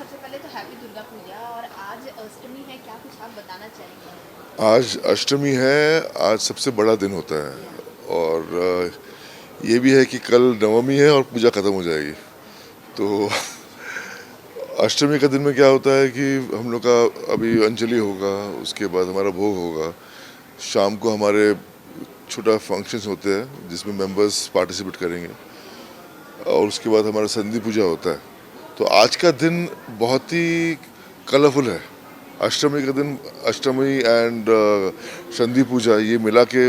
सबसे पहले तो हैप्पी दुर्गा पूजा। और आज अष्टमी है, क्या कुछ आप बताना चाहेंगे? आज अष्टमी है। आज सबसे बड़ा दिन होता है और ये भी है कि कल नवमी है और पूजा खत्म हो जाएगी। तो अष्टमी का दिन में क्या होता है कि हम लोग का अभी अंजलि होगा, उसके बाद हमारा भोग होगा, शाम को हमारे छोटा फंक्शंस होते हैं जिसमें मेंबर्स पार्टिसिपेट करेंगे और उसके बाद हमारा संधि पूजा होता है। तो आज का दिन बहुत ही कलरफुल है। अष्टमी का दिन, अष्टमी एंड संधि पूजा ये मिला के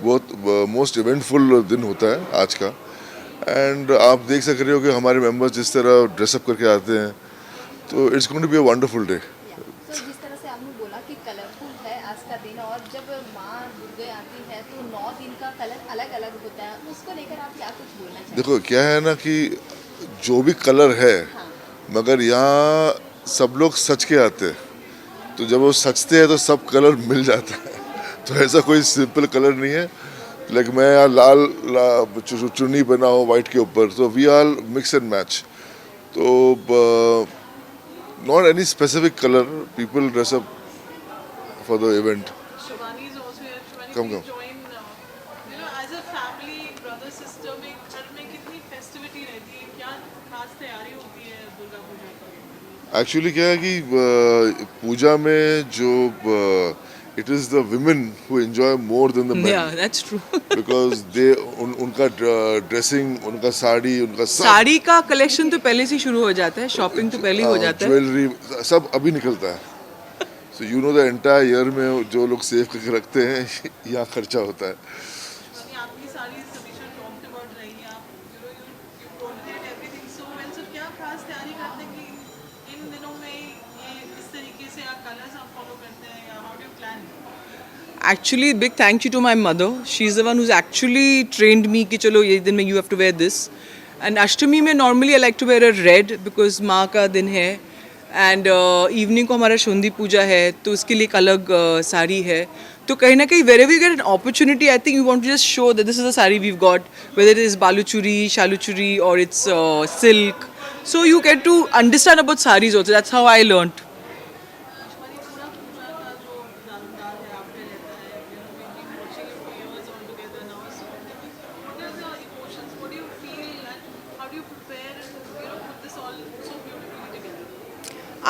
बहुत मोस्ट इवेंटफुल दिन होता है आज का। एंड आप देख सक रहे हो कि हमारे मेंबर्स जिस तरह ड्रेसअप करके आते हैं, तो it's going to be a wonderful day. तो जिस तरह से आपने बोला कि कलरफुल है आज का दिन, और जब माँ दुर्गा आती है तो 9 दिन का कलर अलग अलग होता है, उसको लेकर आप क्या कुछ बोलना चाहेंगे? देखो क्या है ना कि जो भी कलर है, हाँ। मगर यहाँ सब लोग सच के आते हैं, तो जब वो सचते हैं तो सब कलर मिल जाता है। तो ऐसा कोई सिंपल कलर नहीं है। लाइक मैं यहाँ चुन्नी बना हो वाइट के ऊपर, तो we are mix and match. तो not any specific colour, people dress up for the event. Shivani is also here. Shivani, Come, please come. join. As a family, brother, sister में घर में कितनी फेस्टिविटी रहती है, क्या खास तैयारी होती है दुर्गा पूजा की? एक्चुअली क्या है कि पूजा में जो it is the women who enjoy more than the Yeah, main, that's true. Because they उनका ड्रेसिंग, उनका साड़ी, उनका सब साड़ी का कलेक्शन तो पहले से शुरू हो जाता है, शॉपिंग तो पहले ही हो जाता है। ज्वेलरी सब अभी निकलता है। So you know the entire year में जो लोग सेव करके रखते हैं यहाँ खर्चा होता है। यानी आपकी सारी समीक्षा टॉक्ड अबाउट रही है, आप you coordinate everything so well. So क्या खास तैयारी करते हैं कि इन दिनों में ये इस तरीके से आप कलर्स आप फॉलो करते हैं, या how do you plan? Actually, big thank you to my mother. She's the one who's actually trained me कि चलो ये दिन में you have to wear this. And अष्टमी में normally I like to wear a red because माँ का दिन है. And evening को हमारा शुंदी पूजा है, तो उसके लिए एक अलग साड़ी है. तो कहीं ना कहीं wherever you get an opportunity, I think you want to just show that this is the sari we've got, whether it is baluchuri, shaluchuri, or it's silk. So you get to understand about saris also. That's how I learnt. Shivani, पूरा पूजा का जो दारोमदार है आप पे रहता है, we've been watching you for years all together now. So what are the emotions, what do you feel, and how do you prepare and put this all so beautifully together?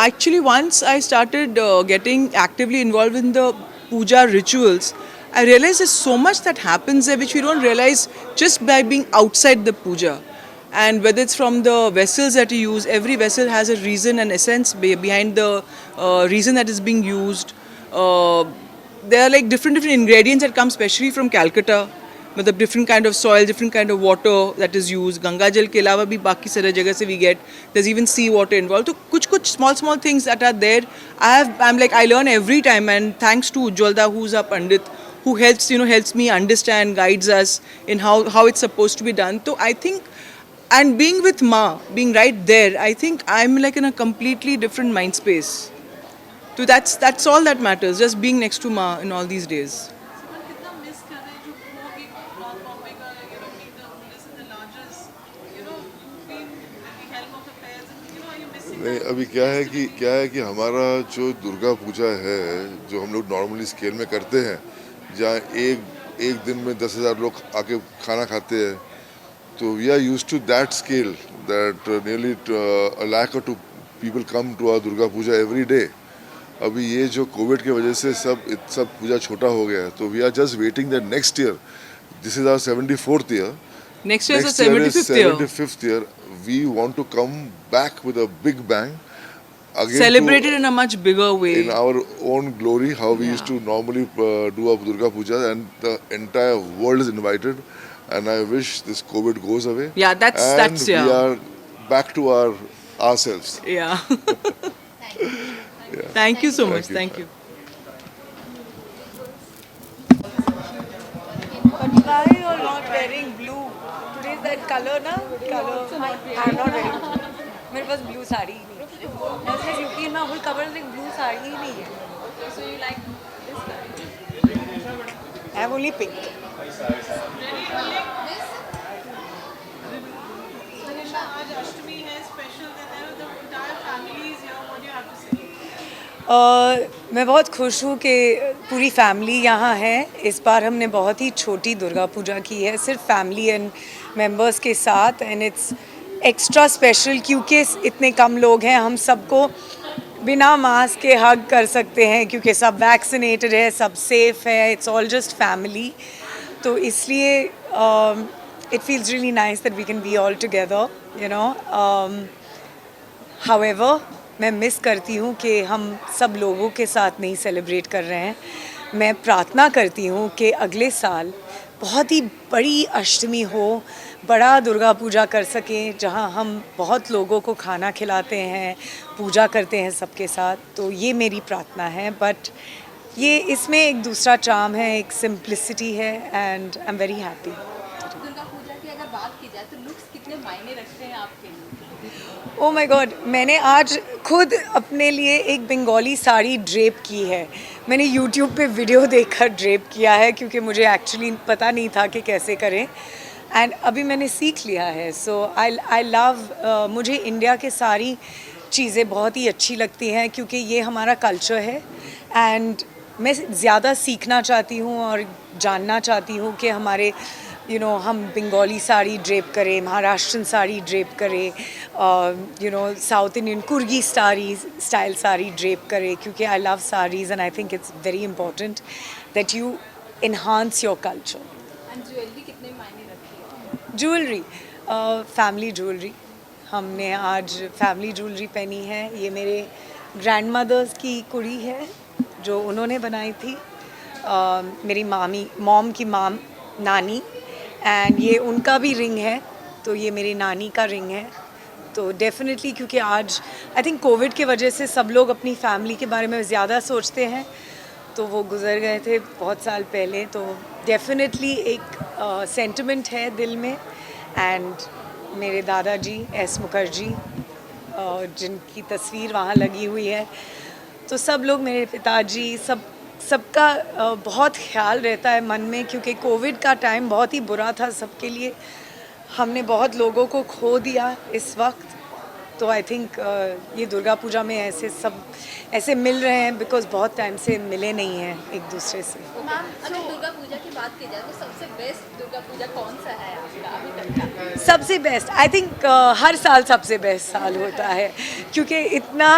Actually, once I started getting actively involved in the puja rituals, I realized there's so much that happens there which we don't realize just by being outside the puja. And whether it's from the vessels that you use, every vessel has a reason and essence behind the reason that is being used. There are like different ingredients that come specially from Calcutta. मतलब different kind of soil, different kind of water that is used. Ganga जल के अलावा भी बाकी सारे जगह से we get. There's even sea water involved. तो कुछ small things that are there. I'm like I learn every time, and thanks to Ujjwalda, who's a pandit, who helps me understand, guides us in how it's supposed to be done. So I think, and being with Ma, being right there, I think I'm like in a completely different mind space. So that's all that matters. Just being next to Ma in all these days. सिमरन, कितना miss कर रहे हैं जो वो कि north Bombay का being the oldest and the largest, you've been at the helm of affairs, and are you missing नहीं, that? अभी क्या है कि हमारा जो दुर्गा पूजा है, जो हम लोग नॉर्मली स्केल में करते हैं, जहाँ एक दिन में 10,000 लोग आके खाना खाते हैं, तो we are use to that scale, that nearly a lakh or 2 people come to our Durga Puja every day. अभी ये जो कोविड की वजह से सब पूजा छोटा हो गया है, तो we are just waiting that next year, this is our 74th year, Next year is the next year is 75th year. 75th year, we want to come back with a big bang again, Celebrated in a much bigger way. in our own glory, how we used Yeah. to normally do our Durga Puja, and the entire world is invited, and I wish this COVID goes away. Yeah, that's We yeah. are back to ourselves. Yeah. Thank you. Thank you so much. Thank you. Thank you. But why you're not wearing blue? Today is that color na? Color. I'm not wearing blue. मेरे पास blue sari ही नहीं है। ऐसे क्योंकि ना वही cover में blue sari ही नहीं है। So you like this color? I have only pink. Tanisha, आज अष्टमी है, स्पेशल दिन है, the entire family is here. मैं बहुत खुश हूँ कि पूरी फैमिली यहाँ है। इस बार हमने बहुत ही छोटी दुर्गा पूजा की है, सिर्फ फैमिली एंड मेंबर्स के साथ, एंड इट्स एक्स्ट्रा स्पेशल क्योंकि इतने कम लोग हैं। हम सबको बिना मास्क के हग कर सकते हैं क्योंकि सब वैक्सीनेटेड है, सब सेफ है, इट्स ऑल जस्ट फैमिली। तो इसलिए it feels really nice that we can be all together, you know. However मैं मिस करती हूँ कि हम सब लोगों के साथ नहीं सेलिब्रेट कर रहे हैं। मैं प्रार्थना करती हूँ कि अगले साल बहुत ही बड़ी अष्टमी हो, बड़ा दुर्गा पूजा कर सकें, जहाँ हम बहुत लोगों को खाना खिलाते हैं, पूजा करते हैं सबके साथ। तो ये मेरी प्रार्थना है, बट ये इसमें एक दूसरा चार्म है, एक सिंप्लिसिटी है, and I am very happy. Durga Puja की अगर बात की जाए तो लुक्स कितने मायने रखते हैं आपके लिए? ओ माय गॉड, मैंने आज खुद अपने लिए एक बंगाली साड़ी ड्रेप की है। मैंने यूट्यूब पे वीडियो देखकर ड्रेप किया है क्योंकि मुझे एक्चुअली पता नहीं था कि कैसे करें, एंड अभी मैंने सीख लिया है। सो आई लव, मुझे इंडिया के सारी चीज़ें बहुत ही अच्छी लगती हैं क्योंकि ये हमारा कल्चर है, एंड मैं ज़्यादा सीखना चाहती हूँ और जानना चाहती हूँ कि हमारे हम बंगाली साड़ी ड्रेप करें, महाराष्ट्रन साड़ी ड्रेप करें, south Indian कुर्गी style sari drape करें, क्योंकि I love saris and I think it's very important that you enhance your culture. And jewellery कितने मायने रखती है? ज्वेलरी, फैमिली ज्वेलरी, हमने आज फैमिली ज्वेलरी पहनी है। ये मेरे ग्रैंड मदर्स की कुड़ी है जो उन्होंने बनाई थी, मेरी मॉम की नानी, एंड ये उनका भी रिंग है, तो ये मेरी नानी का रिंग है। तो डेफिनेटली क्योंकि आज आई थिंक कोविड की वजह से सब लोग अपनी फैमिली के बारे में ज़्यादा सोचते हैं, तो वो गुज़र गए थे बहुत साल पहले, तो डेफिनेटली एक सेंटिमेंट है दिल में। एंड मेरे दादाजी एस मुखर्जी, जिनकी तस्वीर वहाँ लगी हुई है, तो सब लोग, मेरे पिताजी, सबका बहुत ख्याल रहता है मन में, क्योंकि कोविड का टाइम बहुत ही बुरा था सबके लिए। हमने बहुत लोगों को खो दिया इस वक्त, तो आई थिंक ये दुर्गा पूजा में ऐसे मिल रहे हैं बिकॉज बहुत टाइम से मिले नहीं हैं एक दूसरे से। मैम, अगर दुर्गा पूजा की बात की जाए तो सबसे बेस्ट दुर्गा पूजा कौन सा है आपका अभी तक का? सबसे बेस्ट आई थिंक हर साल सबसे बेस्ट साल होता है, क्योंकि इतना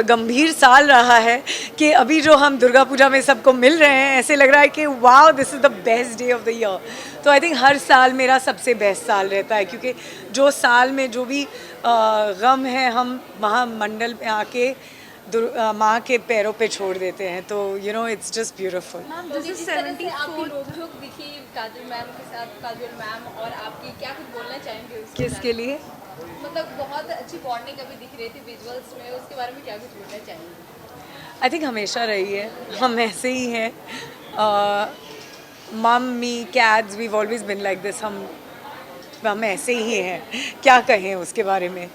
गंभीर साल रहा है कि अभी जो हम दुर्गा पूजा में सबको मिल रहे हैं, ऐसे लग रहा है कि wow, this is the best day of the year. तो आई थिंक हर साल मेरा सबसे बेस्ट साल रहता है, क्योंकि जो साल में जो भी गम है हम वहाँ मंडल पे आके माँ के पैरों पे छोड़ देते हैं, तो इट्स जस्ट ब्यूटीफुल। मैम, जिस तरह से आपकी रोक-टोक दिखी काजल मैम के साथ, काजल मैम और आपकी, क्या कुछ बोलना चाहेंगे उसके किसके लिए? मतलब बहुत अच्छी बॉन्डिंग अभी दिख रही थी विजुअल्स में, उसके बारे में क्या कुछ बोलना चाहेंगे? आई थिंक हमेशा रही है, हम ऐसे ही हैं। Mummy cats we always been like this, हम ऐसे ही हैं, क्या कहें उसके बारे में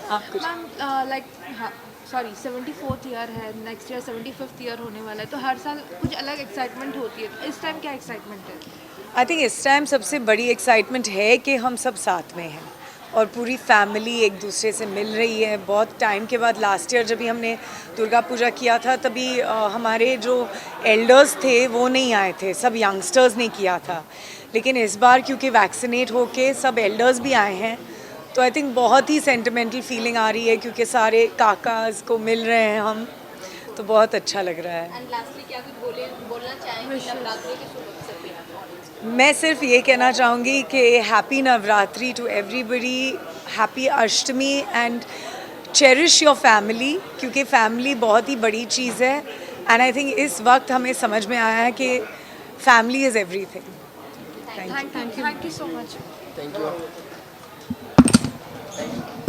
आप कुछ? मैम लाइक हाँ, सॉरी 74th ईयर है, नेक्स्ट ईयर 75th ईयर होने वाला है, तो हर साल कुछ अलग एक्साइटमेंट होती है। इस टाइम क्या एक्साइटमेंट है? आई थिंक इस टाइम सबसे बड़ी एक्साइटमेंट है कि हम सब साथ में हैं और पूरी फैमिली एक दूसरे से मिल रही है। बहुत टाइम के बाद लास्ट ईयर जब भी हमने दुर्गा पूजा किया था, तभी हमारे जो एल्डर्स थे वो नहीं आए थे, सब यंगस्टर्स ने किया था। लेकिन इस बार क्योंकि वैक्सीनेट होके सब एल्डर्स भी आए हैं, तो आई थिंक बहुत ही सेंटिमेंटल फीलिंग आ रही है, क्योंकि सारे काकाज को मिल रहे हैं हम, तो बहुत अच्छा लग रहा है। एंड लास्टली क्या कुछ बोलना चाहेंगे नवरात्रि के शुभ अवसर पे आप? मैं सिर्फ ये कहना चाहूँगी कि happy Navratri to everybody, happy Ashtami, and cherish your family, क्योंकि फैमिली बहुत ही बड़ी चीज़ है। एंड आई थिंक इस वक्त हमें समझ में आया है कि family is everything. Thank you so much. Thank you.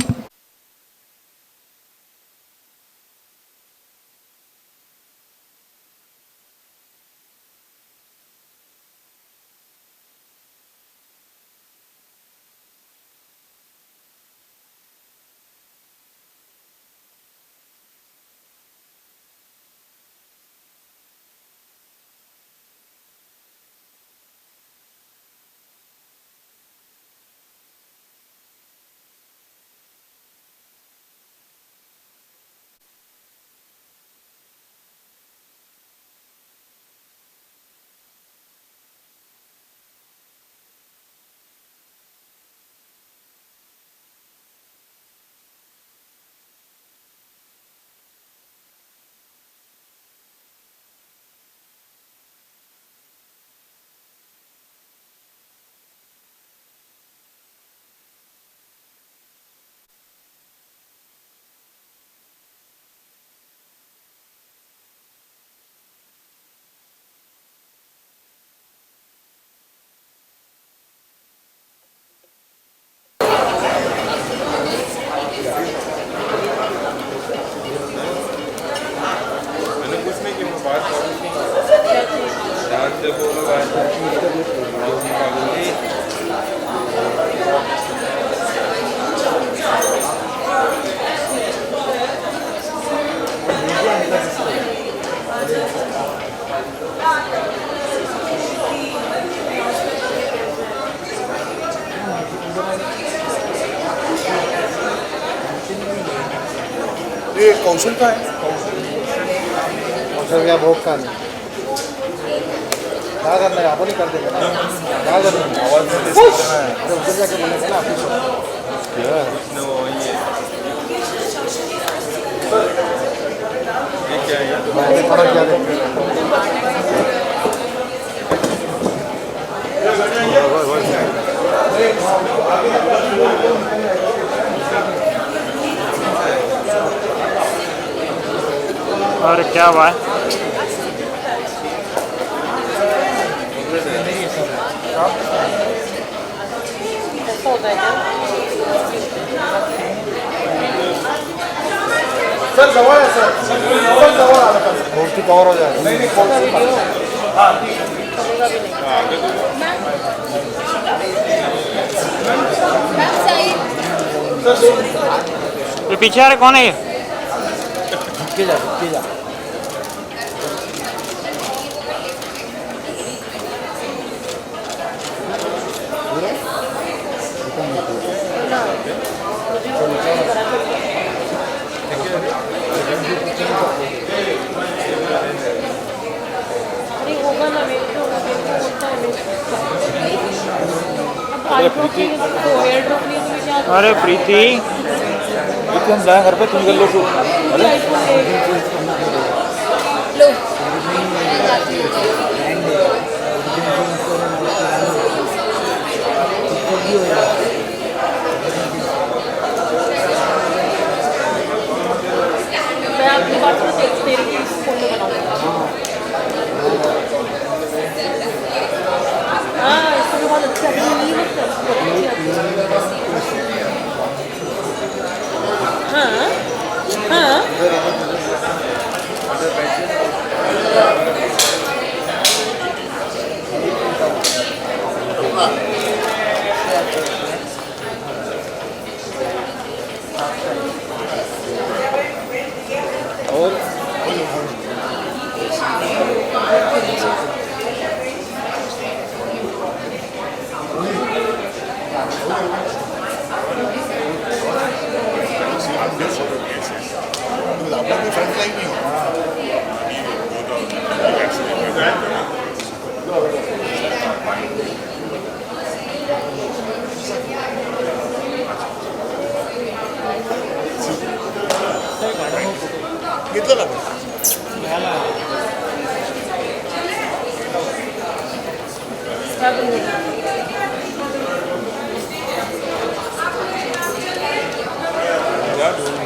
ये कौशल का है कौशल या भोग का नहीं क्या करना है आप नहीं कर देंगे ना क्या करना है आवाज में अरे उधर जाके बोलेंगे ना ये क्या है मैंने थोड़ा क्या और क्या हुआ है? सर जवळ आहे सर जवळ आलं का मूर्ती कवर हो जाएगा नहीं नहीं मैम सही ये पीछे आ रहे कौन है ये? झुक जा अरे प्रीति हम जाए घर पे तुम कर लो शूट लो मैं जाती हूँ मैं आपकी बात को देखते रही फोटो बनाऊंगा हाँ इसमें बहुत अच्छा हाँ हाँ फ्रंट लाइन नहीं हो घेतलं ना सब